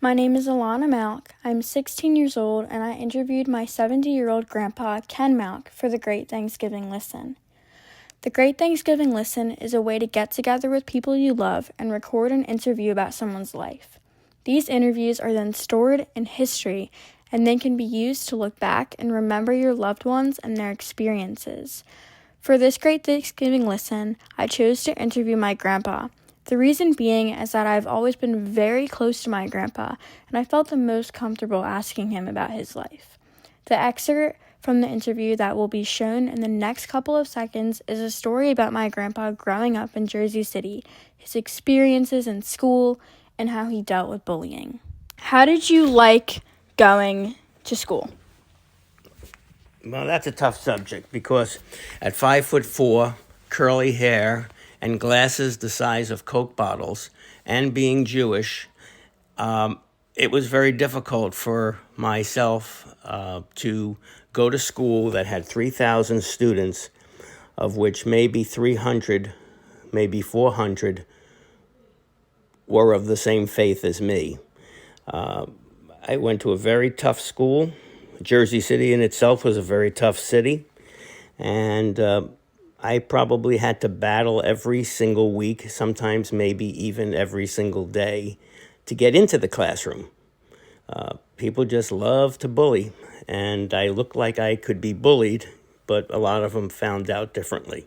My name is Alana Malk. I'm 16 years old, and I interviewed my 70-year-old grandpa, Ken Malk, for the Great Thanksgiving Listen. The Great Thanksgiving Listen is a way to get together with people you love and record an interview about someone's life. These interviews are then stored in history and then can be used to look back and remember your loved ones and their experiences. For this Great Thanksgiving Listen, I chose to interview my grandpa. The reason being is that I've always been very close to my grandpa, and I felt the most comfortable asking him about his life. The excerpt from the interview that will be shown in the next couple of seconds is a story about my grandpa growing up in Jersey City, his experiences in school, and how he dealt with bullying. How did you like going to school? Well, that's a tough subject because at 5'4", curly hair, and glasses the size of Coke bottles, and being Jewish, it was very difficult for myself to go to school that had 3,000 students, of which maybe 300, maybe 400 were of the same faith as me. I went to a very tough school. Jersey City in itself was a very tough city, and I probably had to battle every single week, sometimes maybe even every single day, to get into the classroom. People just love to bully, and I looked like I could be bullied, but a lot of them found out differently.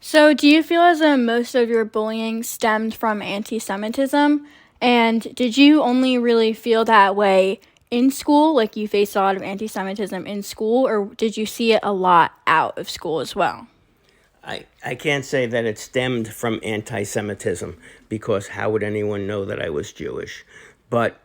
So do you feel as though most of your bullying stemmed from anti-Semitism? And did you only really feel that way in school, like you faced a lot of anti-Semitism in school, or did you see it a lot out of school as well? I can't say that it stemmed from anti-Semitism, because how would anyone know that I was Jewish? But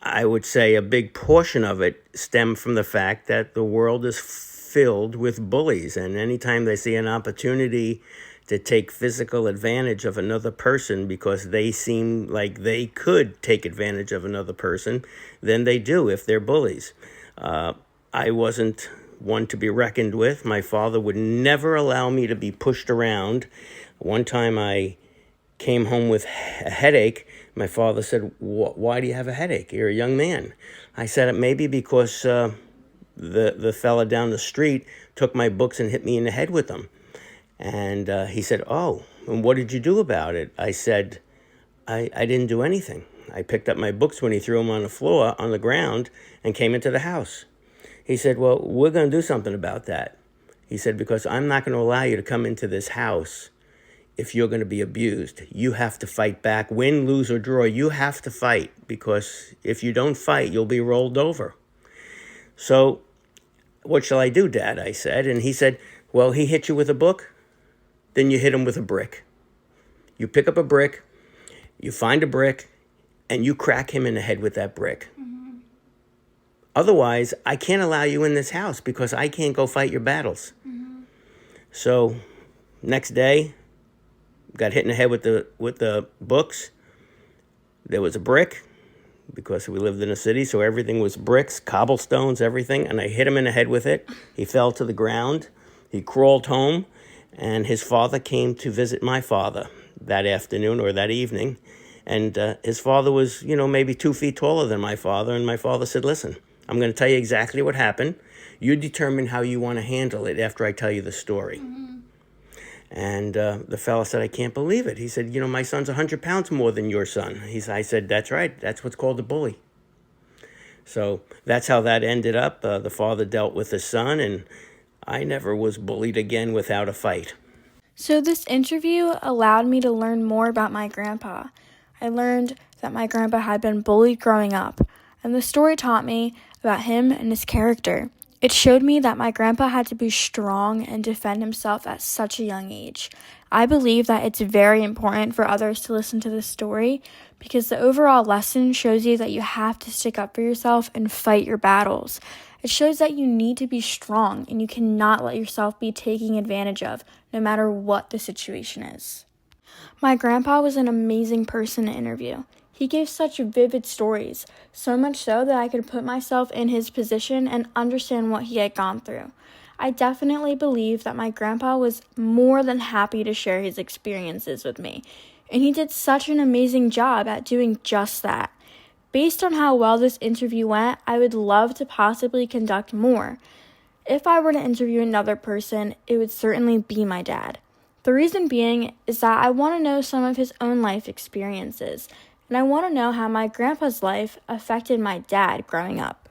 I would say a big portion of it stemmed from the fact that the world is filled with bullies, and anytime they see an opportunity to take physical advantage of another person because they seem like they could take advantage of another person, then they do if they're bullies. I wasn't one to be reckoned with. My father would never allow me to be pushed around. One time I came home with a headache. My father said, "Why do you have a headache? You're a young man." I said, "Maybe because the fella down the street took my books and hit me in the head with them." And he said, "Oh, and what did you do about it?" I said, I didn't do anything. I picked up my books when he threw them on the floor, on the ground, and came into the house. He said, "Well, we're going to do something about that." He said, "Because I'm not going to allow you to come into this house if you're going to be abused. You have to fight back. Win, lose, or draw, you have to fight, because if you don't fight, you'll be rolled over." So, "What shall I do, Dad?" I said. And he said, "Well, he hit you with a book, then you hit him with a brick. You pick up a brick, you find a brick, and you crack him in the head with that brick. Mm-hmm. Otherwise, I can't allow you in this house because I can't go fight your battles." Mm-hmm. So, next day, got hit in the head with the books. There was a brick, because we lived in a city, so everything was bricks, cobblestones, everything, and I hit him in the head with it. He fell to the ground. He crawled home, and his father came to visit my father that afternoon or that evening, and his father was, maybe 2 feet taller than my father, and my father said, "Listen, I'm going to tell you exactly what happened. You determine how you want to handle it after I tell you the story." Mm-hmm. And the fella said, "I can't believe it." He said, "My son's 100 pounds more than your son." I said, "That's right. That's what's called a bully." So that's how that ended up. The father dealt with his son, and I never was bullied again without a fight. So this interview allowed me to learn more about my grandpa. I learned that my grandpa had been bullied growing up, and the story taught me about him and his character. It showed me that my grandpa had to be strong and defend himself at such a young age. I believe that it's very important for others to listen to this story because the overall lesson shows you that you have to stick up for yourself and fight your battles. It shows that you need to be strong and you cannot let yourself be taken advantage of, no matter what the situation is. My grandpa was an amazing person to interview. He gave such vivid stories, so much so that I could put myself in his position and understand what he had gone through. I definitely believe that my grandpa was more than happy to share his experiences with me. and he did such an amazing job at doing just that. Based on how well this interview went, I would love to possibly conduct more. If I were to interview another person, it would certainly be my dad. The reason being is that I want to know some of his own life experiences, and I want to know how my grandpa's life affected my dad growing up.